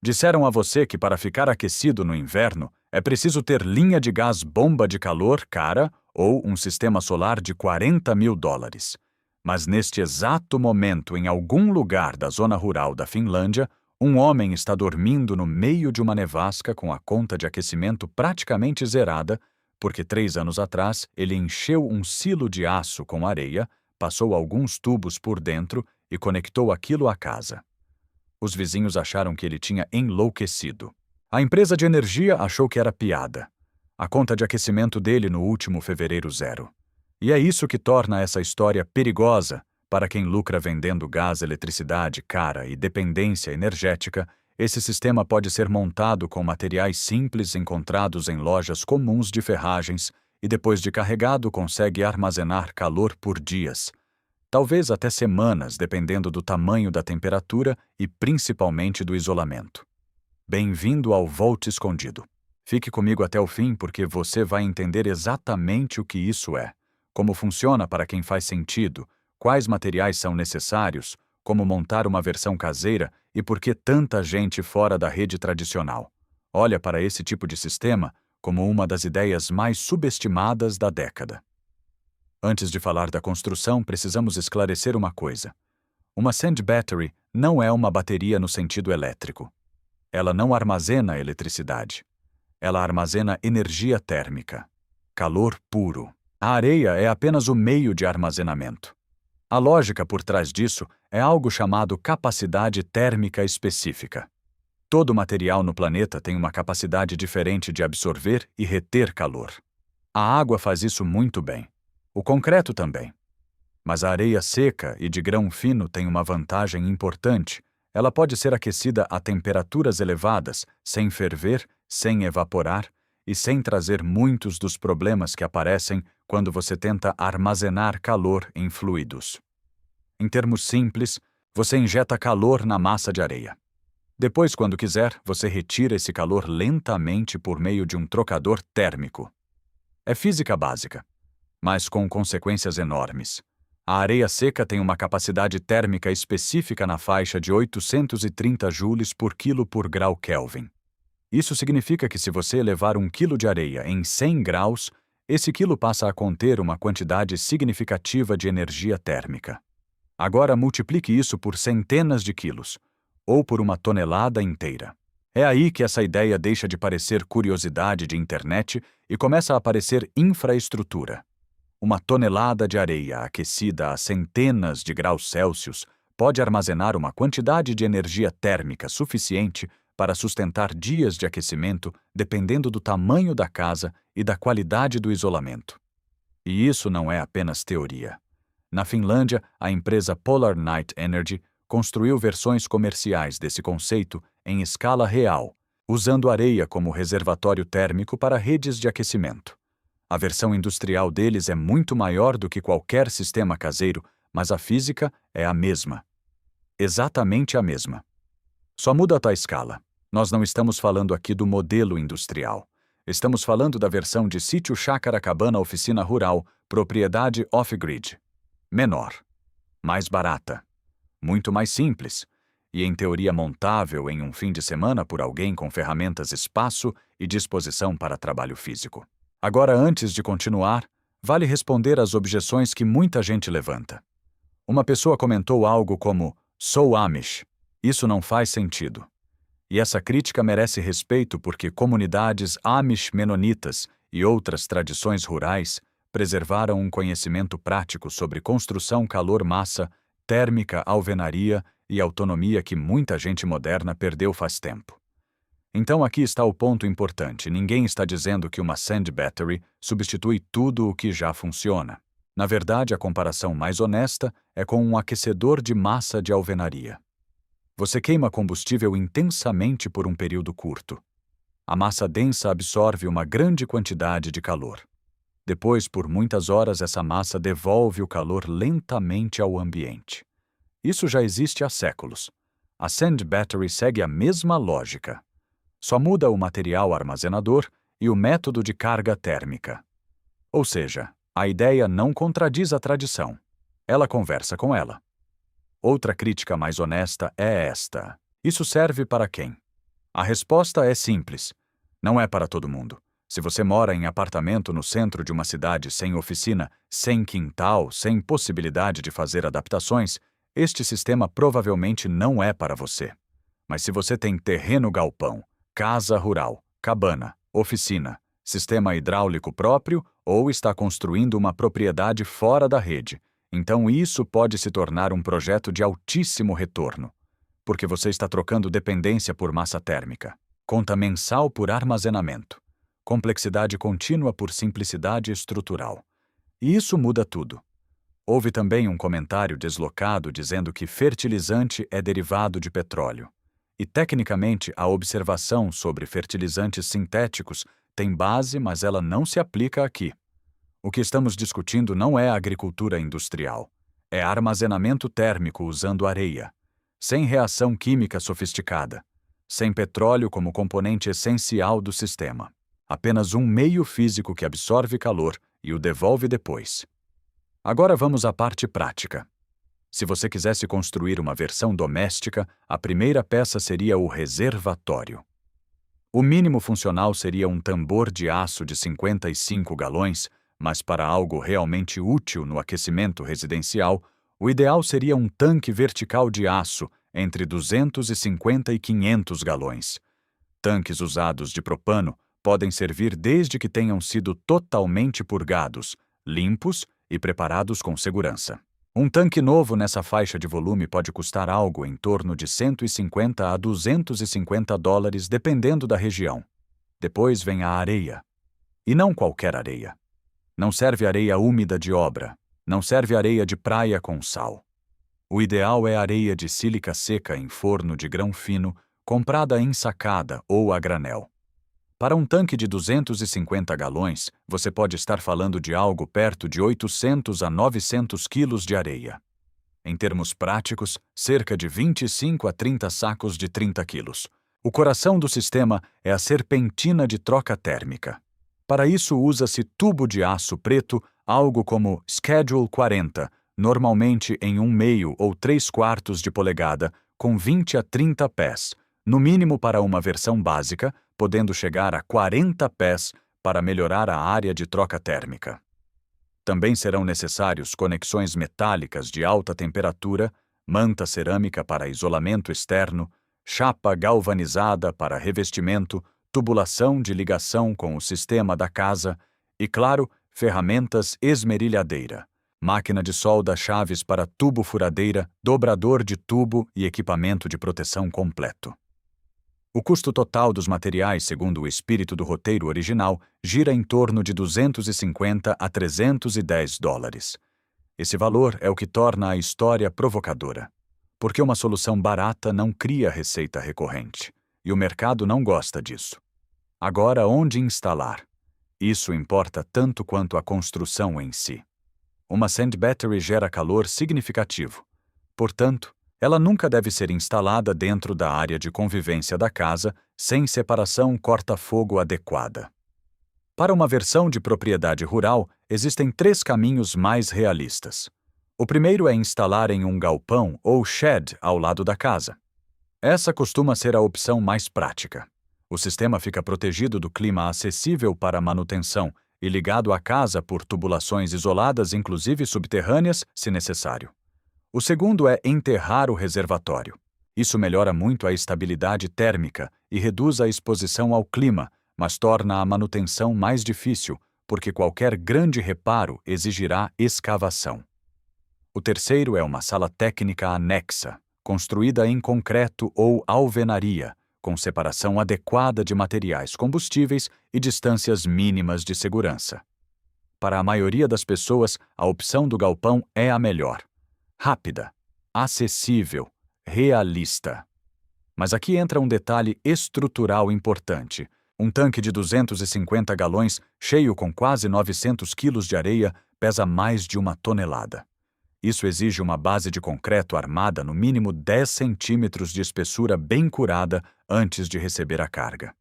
Disseram a você que para ficar aquecido no inverno é preciso ter linha de gás bomba de calor cara ou um sistema solar de $40.000. Mas neste exato momento, em algum lugar da zona rural da Finlândia, um homem está dormindo no meio de uma nevasca com a conta de aquecimento praticamente zerada, porque 3 anos atrás ele encheu um silo de aço com areia, passou alguns tubos por dentro e conectou aquilo à casa. Os vizinhos acharam que ele tinha enlouquecido. A empresa de energia achou que era piada. A conta de aquecimento dele no último fevereiro zero. E é isso que torna essa história perigosa para quem lucra vendendo gás, eletricidade cara e dependência energética. Esse sistema pode ser montado com materiais simples encontrados em lojas comuns de ferragens e depois de carregado consegue armazenar calor por dias. Talvez até semanas, dependendo do tamanho da temperatura e principalmente do isolamento. Bem-vindo ao Volt Escondido. Fique comigo até o fim porque você vai entender exatamente o que isso é, como funciona para quem faz sentido, quais materiais são necessários, como montar uma versão caseira e por que tanta gente fora da rede tradicional olha para esse tipo de sistema como uma das ideias mais subestimadas da década. Antes de falar da construção, precisamos esclarecer uma coisa. Uma sand battery não é uma bateria no sentido elétrico. Ela não armazena eletricidade. Ela armazena energia térmica, calor puro. A areia é apenas o meio de armazenamento. A lógica por trás disso é algo chamado capacidade térmica específica. Todo material no planeta tem uma capacidade diferente de absorver e reter calor. A água faz isso muito bem. O concreto também. Mas a areia seca e de grão fino tem uma vantagem importante. Ela pode ser aquecida a temperaturas elevadas, sem ferver, sem evaporar e sem trazer muitos dos problemas que aparecem quando você tenta armazenar calor em fluidos. Em termos simples, você injeta calor na massa de areia. Depois, quando quiser, você retira esse calor lentamente por meio de um trocador térmico. É física básica, mas com consequências enormes. A areia seca tem uma capacidade térmica específica na faixa de 830 joules por quilo por grau Kelvin. Isso significa que se você elevar 1 quilo de areia em 100 graus, esse quilo passa a conter uma quantidade significativa de energia térmica. Agora multiplique isso por centenas de quilos, ou por uma tonelada inteira. É aí que essa ideia deixa de parecer curiosidade de internet e começa a parecer infraestrutura. Uma tonelada de areia aquecida a centenas de graus Celsius pode armazenar uma quantidade de energia térmica suficiente para sustentar dias de aquecimento dependendo do tamanho da casa e da qualidade do isolamento. E isso não é apenas teoria. Na Finlândia, a empresa Polar Night Energy construiu versões comerciais desse conceito em escala real, usando areia como reservatório térmico para redes de aquecimento. A versão industrial deles é muito maior do que qualquer sistema caseiro, mas a física é a mesma. Exatamente a mesma. Só muda a escala. Nós não estamos falando aqui do modelo industrial. Estamos falando da versão de sítio chácara cabana oficina rural, propriedade off-grid. Menor. Mais barata. Muito mais simples. E em teoria montável em um fim de semana por alguém com ferramentas, espaço e disposição para trabalho físico. Agora, antes de continuar, vale responder às objeções que muita gente levanta. Uma pessoa comentou algo como, sou Amish. Isso não faz sentido. E essa crítica merece respeito porque comunidades Amish menonitas e outras tradições rurais preservaram um conhecimento prático sobre construção calor-massa, térmica, alvenaria e autonomia que muita gente moderna perdeu faz tempo. Então aqui está o ponto importante. Ninguém está dizendo que uma sand battery substitui tudo o que já funciona. Na verdade, a comparação mais honesta é com um aquecedor de massa de alvenaria. Você queima combustível intensamente por um período curto. A massa densa absorve uma grande quantidade de calor. Depois, por muitas horas, essa massa devolve o calor lentamente ao ambiente. Isso já existe há séculos. A sand battery segue a mesma lógica. Só muda o material armazenador e o método de carga térmica. Ou seja, a ideia não contradiz a tradição. Ela conversa com ela. Outra crítica mais honesta é esta. Isso serve para quem? A resposta é simples. Não é para todo mundo. Se você mora em apartamento no centro de uma cidade sem oficina, sem quintal, sem possibilidade de fazer adaptações, este sistema provavelmente não é para você. Mas se você tem terreno galpão, casa rural, cabana, oficina, sistema hidráulico próprio ou está construindo uma propriedade fora da rede, então isso pode se tornar um projeto de altíssimo retorno, porque você está trocando dependência por massa térmica, conta mensal por armazenamento, complexidade contínua por simplicidade estrutural. E isso muda tudo. Houve também um comentário deslocado dizendo que fertilizante é derivado de petróleo. E, tecnicamente, a observação sobre fertilizantes sintéticos tem base, mas ela não se aplica aqui. O que estamos discutindo não é agricultura industrial. É armazenamento térmico usando areia, sem reação química sofisticada, sem petróleo como componente essencial do sistema. Apenas um meio físico que absorve calor e o devolve depois. Agora vamos à parte prática. Se você quisesse construir uma versão doméstica, a primeira peça seria o reservatório. O mínimo funcional seria um tambor de aço de 55 galões, mas para algo realmente útil no aquecimento residencial, o ideal seria um tanque vertical de aço entre 250 e 500 galões. Tanques usados de propano podem servir desde que tenham sido totalmente purgados, limpos e preparados com segurança. Um tanque novo nessa faixa de volume pode custar algo em torno de 150 a 250 dólares, dependendo da região. Depois vem a areia. E não qualquer areia. Não serve areia úmida de obra. Não serve areia de praia com sal. O ideal é areia de sílica seca em forno de grão fino, comprada ensacada ou a granel. Para um tanque de 250 galões, você pode estar falando de algo perto de 800 a 900 quilos de areia. Em termos práticos, cerca de 25 a 30 sacos de 30 quilos. O coração do sistema é a serpentina de troca térmica. Para isso, usa-se tubo de aço preto, algo como Schedule 40, normalmente em 1/2 ou 3/4 de polegada, com 20 a 30 pés, no mínimo para uma versão básica, podendo chegar a 40 pés para melhorar a área de troca térmica. Também serão necessários conexões metálicas de alta temperatura, manta cerâmica para isolamento externo, chapa galvanizada para revestimento, tubulação de ligação com o sistema da casa e, claro, ferramentas esmerilhadeira, máquina de solda, chaves para tubo furadeira, dobrador de tubo e equipamento de proteção completo. O custo total dos materiais, segundo o espírito do roteiro original, gira em torno de 250 a 310 dólares. Esse valor é o que torna a história provocadora, porque uma solução barata não cria receita recorrente, e o mercado não gosta disso. Agora, onde instalar? Isso importa tanto quanto a construção em si. Uma sand battery gera calor significativo. Portanto, ela nunca deve ser instalada dentro da área de convivência da casa sem separação corta-fogo adequada. Para uma versão de propriedade rural, existem 3 caminhos mais realistas. O primeiro é instalar em um galpão ou shed ao lado da casa. Essa costuma ser a opção mais prática. O sistema fica protegido do clima acessível para manutenção e ligado à casa por tubulações isoladas, inclusive subterrâneas, se necessário. O segundo é enterrar o reservatório. Isso melhora muito a estabilidade térmica e reduz a exposição ao clima, mas torna a manutenção mais difícil, porque qualquer grande reparo exigirá escavação. O terceiro é uma sala técnica anexa, construída em concreto ou alvenaria, com separação adequada de materiais combustíveis e distâncias mínimas de segurança. Para a maioria das pessoas, a opção do galpão é a melhor. Rápida, acessível, realista. Mas aqui entra um detalhe estrutural importante. Um tanque de 250 galões, cheio com quase 900 quilos de areia, pesa mais de 1 tonelada. Isso exige uma base de concreto armada no mínimo 10 centímetros de espessura bem curada antes de receber a carga.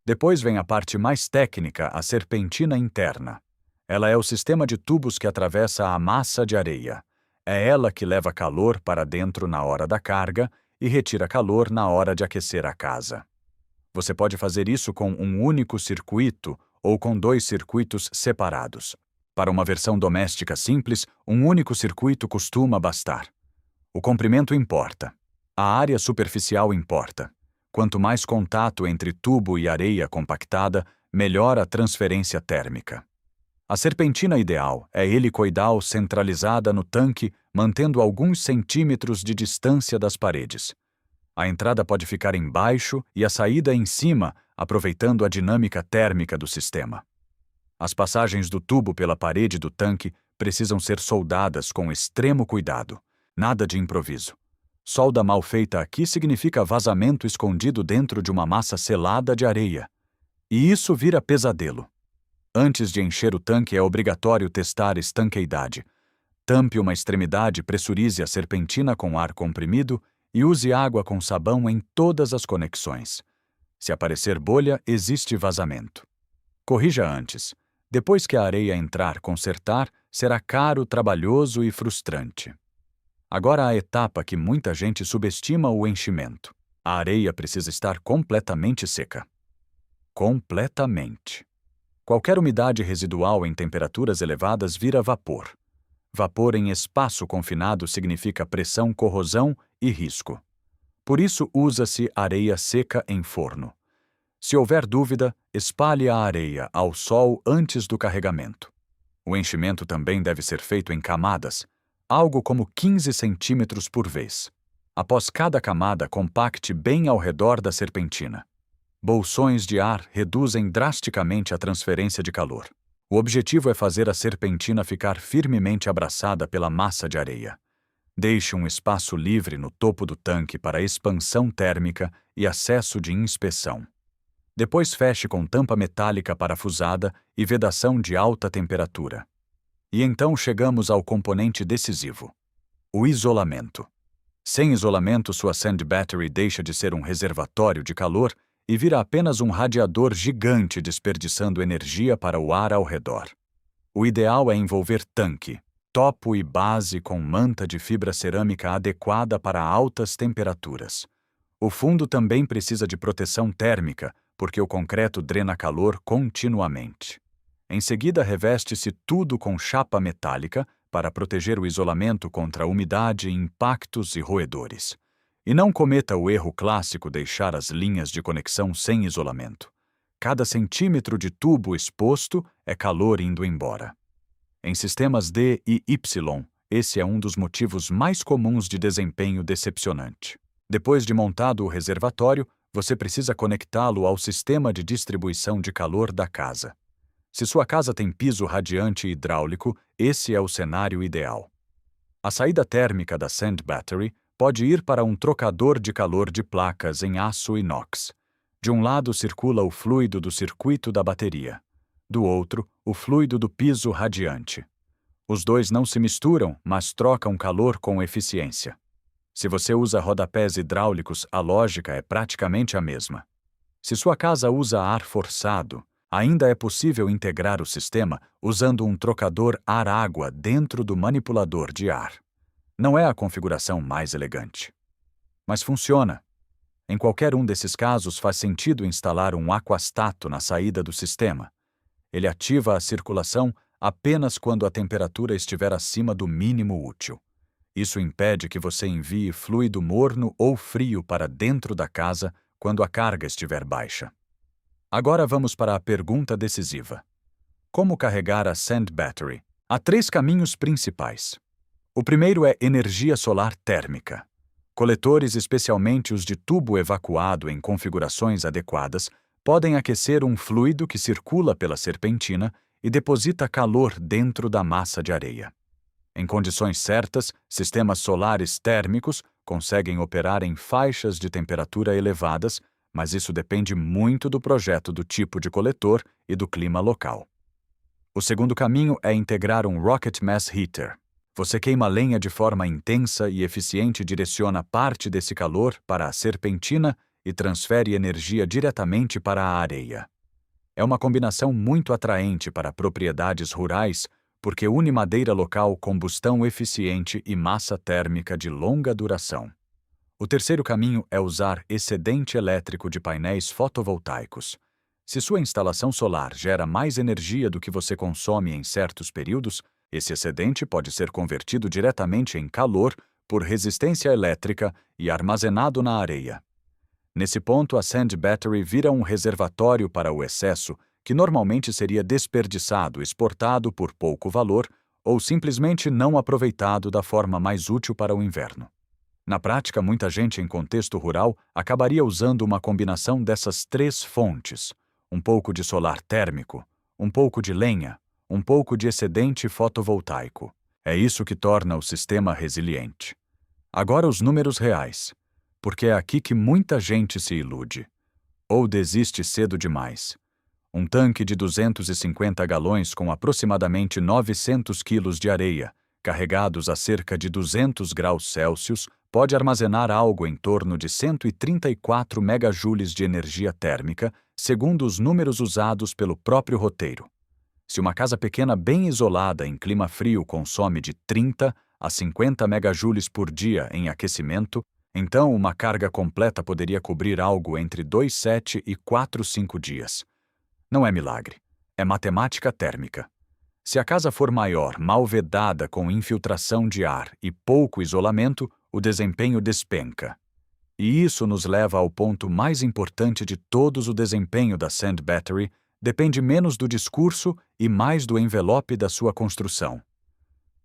Depois vem a parte mais técnica, a serpentina interna. Ela é o sistema de tubos que atravessa a massa de areia. É ela que leva calor para dentro na hora da carga e retira calor na hora de aquecer a casa. Você pode fazer isso com um único circuito ou com 2 circuitos separados. Para uma versão doméstica simples, um único circuito costuma bastar. O comprimento importa. A área superficial importa. Quanto mais contato entre tubo e areia compactada, melhor a transferência térmica. A serpentina ideal é helicoidal centralizada no tanque, mantendo alguns centímetros de distância das paredes. A entrada pode ficar embaixo e a saída em cima, aproveitando a dinâmica térmica do sistema. As passagens do tubo pela parede do tanque precisam ser soldadas com extremo cuidado. Nada de improviso. Solda mal feita aqui significa vazamento escondido dentro de uma massa selada de areia. E isso vira pesadelo. Antes de encher o tanque, é obrigatório testar estanqueidade. Tampe uma extremidade, pressurize a serpentina com ar comprimido e use água com sabão em todas as conexões. Se aparecer bolha, existe vazamento. Corrija antes. Depois que a areia entrar, consertar será caro, trabalhoso e frustrante. Agora a etapa que muita gente subestima: o enchimento. A areia precisa estar completamente seca. Completamente. Qualquer umidade residual em temperaturas elevadas vira vapor. Vapor em espaço confinado significa pressão, corrosão e risco. Por isso, usa-se areia seca em forno. Se houver dúvida, espalhe a areia ao sol antes do carregamento. O enchimento também deve ser feito em camadas, algo como 15 centímetros por vez. Após cada camada, compacte bem ao redor da serpentina. Bolsões de ar reduzem drasticamente a transferência de calor. O objetivo é fazer a serpentina ficar firmemente abraçada pela massa de areia. Deixe um espaço livre no topo do tanque para expansão térmica e acesso de inspeção. Depois feche com tampa metálica parafusada e vedação de alta temperatura. E então chegamos ao componente decisivo: o isolamento. Sem isolamento, sua sand battery deixa de ser um reservatório de calor e vira apenas um radiador gigante desperdiçando energia para o ar ao redor. O ideal é envolver tanque, topo e base com manta de fibra cerâmica adequada para altas temperaturas. O fundo também precisa de proteção térmica, porque o concreto drena calor continuamente. Em seguida, reveste-se tudo com chapa metálica para proteger o isolamento contra umidade, impactos e roedores. E não cometa o erro clássico: deixar as linhas de conexão sem isolamento. Cada centímetro de tubo exposto é calor indo embora. Em sistemas D e Y, esse é um dos motivos mais comuns de desempenho decepcionante. Depois de montado o reservatório, você precisa conectá-lo ao sistema de distribuição de calor da casa. Se sua casa tem piso radiante hidráulico, esse é o cenário ideal. A saída térmica da sand battery pode ir para um trocador de calor de placas em aço inox. De um lado circula o fluido do circuito da bateria. Do outro, o fluido do piso radiante. Os dois não se misturam, mas trocam calor com eficiência. Se você usa rodapés hidráulicos, a lógica é praticamente a mesma. Se sua casa usa ar forçado, ainda é possível integrar o sistema usando um trocador ar-água dentro do manipulador de ar. Não é a configuração mais elegante, mas funciona. Em qualquer um desses casos, faz sentido instalar um aquastato na saída do sistema. Ele ativa a circulação apenas quando a temperatura estiver acima do mínimo útil. Isso impede que você envie fluido morno ou frio para dentro da casa quando a carga estiver baixa. Agora vamos para a pergunta decisiva: como carregar a sand battery? Há 3 caminhos principais. O primeiro é energia solar térmica. Coletores, especialmente os de tubo evacuado em configurações adequadas, podem aquecer um fluido que circula pela serpentina e deposita calor dentro da massa de areia. Em condições certas, sistemas solares térmicos conseguem operar em faixas de temperatura elevadas, mas isso depende muito do projeto, do tipo de coletor e do clima local. O segundo caminho é integrar um rocket mass heater. Você queima lenha de forma intensa e eficiente, direciona parte desse calor para a serpentina e transfere energia diretamente para a areia. É uma combinação muito atraente para propriedades rurais, porque une madeira local, combustão eficiente e massa térmica de longa duração. O terceiro caminho é usar excedente elétrico de painéis fotovoltaicos. Se sua instalação solar gera mais energia do que você consome em certos períodos, esse excedente pode ser convertido diretamente em calor por resistência elétrica e armazenado na areia. Nesse ponto, a Sand Battery vira um reservatório para o excesso, que normalmente seria desperdiçado, exportado por pouco valor ou simplesmente não aproveitado da forma mais útil para o inverno. Na prática, muita gente em contexto rural acabaria usando uma combinação dessas três fontes: um pouco de solar térmico, um pouco de lenha, um pouco de excedente fotovoltaico. É isso que torna o sistema resiliente. Agora os números reais, porque é aqui que muita gente se ilude. Ou desiste cedo demais. Um tanque de 250 galões com aproximadamente 900 quilos de areia, carregados a cerca de 200 graus Celsius, pode armazenar algo em torno de 134 megajoules de energia térmica, segundo os números usados pelo próprio roteiro. Se uma casa pequena bem isolada em clima frio consome de 30 a 50 megajoules por dia em aquecimento, então uma carga completa poderia cobrir algo entre 2,7 e 4,5 dias. Não é milagre, é matemática térmica. Se a casa for maior, mal vedada com infiltração de ar e pouco isolamento, o desempenho despenca. E isso nos leva ao ponto mais importante de todos: o desempenho da Sand Battery depende menos do discurso e mais do envelope da sua construção.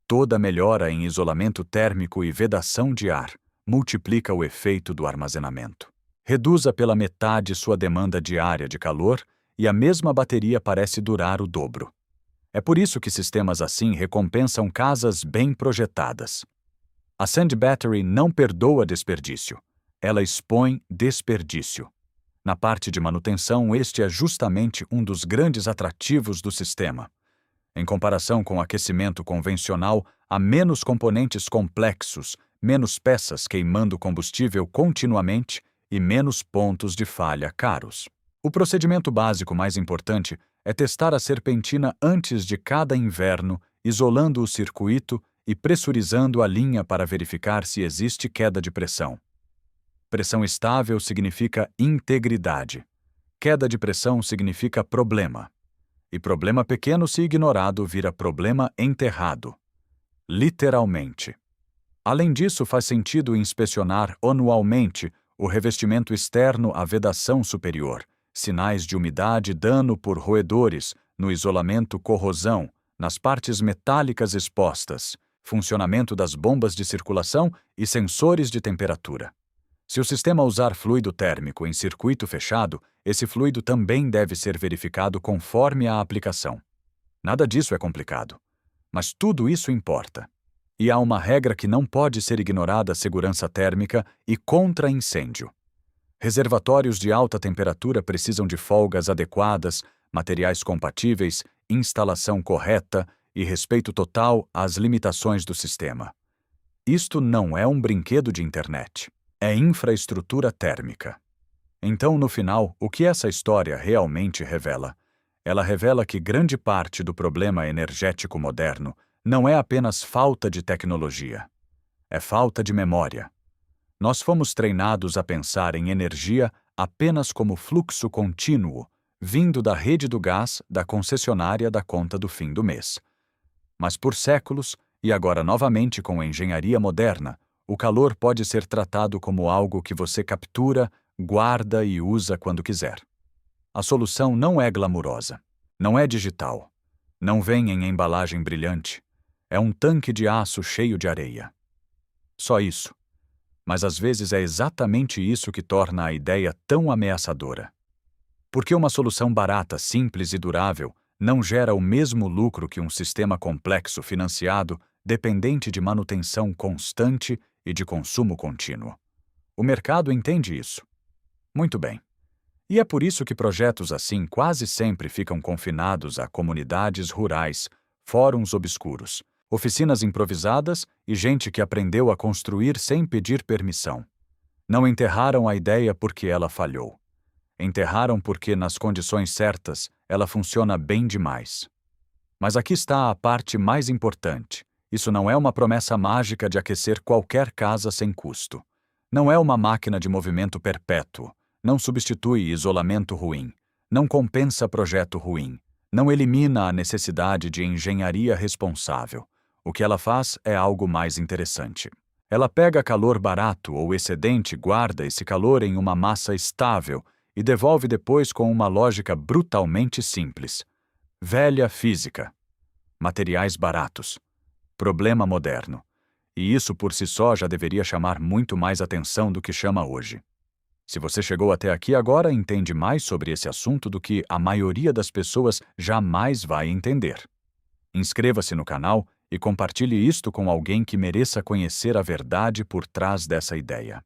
Toda melhora em isolamento térmico e vedação de ar multiplica o efeito do armazenamento. Reduza pela metade sua demanda diária de calor e a mesma bateria parece durar o dobro. É por isso que sistemas assim recompensam casas bem projetadas. A Sand Battery não perdoa desperdício, ela expõe desperdício. Na parte de manutenção, este é justamente um dos grandes atrativos do sistema. Em comparação com o aquecimento convencional, há menos componentes complexos, menos peças queimando combustível continuamente e menos pontos de falha caros. O procedimento básico mais importante é testar a serpentina antes de cada inverno, isolando o circuito e pressurizando a linha para verificar se existe queda de pressão. Pressão estável significa integridade. Queda de pressão significa problema. E problema pequeno, se ignorado, vira problema enterrado. Literalmente. Além disso, faz sentido inspecionar anualmente o revestimento externo, a vedação superior, sinais de umidade, dano por roedores, no isolamento, corrosão, nas partes metálicas expostas, funcionamento das bombas de circulação e sensores de temperatura. Se o sistema usar fluido térmico em circuito fechado, esse fluido também deve ser verificado conforme a aplicação. Nada disso é complicado, mas tudo isso importa. E há uma regra que não pode ser ignorada: segurança térmica e contra-incêndio. Reservatórios de alta temperatura precisam de folgas adequadas, materiais compatíveis, instalação correta e respeito total às limitações do sistema. Isto não é um brinquedo de internet. É infraestrutura térmica. Então, no final, o que essa história realmente revela? Ela revela que grande parte do problema energético moderno não é apenas falta de tecnologia. É falta de memória. Nós fomos treinados a pensar em energia apenas como fluxo contínuo, vindo da rede do gás da concessionária da conta do fim do mês. Mas por séculos, e agora novamente com a engenharia moderna, o calor pode ser tratado como algo que você captura, guarda e usa quando quiser. A solução não é glamurosa, não é digital, não vem em embalagem brilhante. É um tanque de aço cheio de areia. Só isso. Mas às vezes é exatamente isso que torna a ideia tão ameaçadora. Porque uma solução barata, simples e durável não gera o mesmo lucro que um sistema complexo financiado, dependente de manutenção constante e de consumo contínuo. O mercado entende isso. Muito bem. E é por isso que projetos assim quase sempre ficam confinados a comunidades rurais, fóruns obscuros, oficinas improvisadas e gente que aprendeu a construir sem pedir permissão. Não enterraram a ideia porque ela falhou. Enterraram porque, nas condições certas, ela funciona bem demais. Mas aqui está a parte mais importante. Isso não é uma promessa mágica de aquecer qualquer casa sem custo. Não é uma máquina de movimento perpétuo. Não substitui isolamento ruim. Não compensa projeto ruim. Não elimina a necessidade de engenharia responsável. O que ela faz é algo mais interessante. Ela pega calor barato ou excedente e guarda esse calor em uma massa estável e devolve depois com uma lógica brutalmente simples. Velha física. Materiais baratos. Problema moderno. E isso por si só já deveria chamar muito mais atenção do que chama hoje. Se você chegou até aqui agora, entende mais sobre esse assunto do que a maioria das pessoas jamais vai entender. Inscreva-se no canal e compartilhe isto com alguém que mereça conhecer a verdade por trás dessa ideia.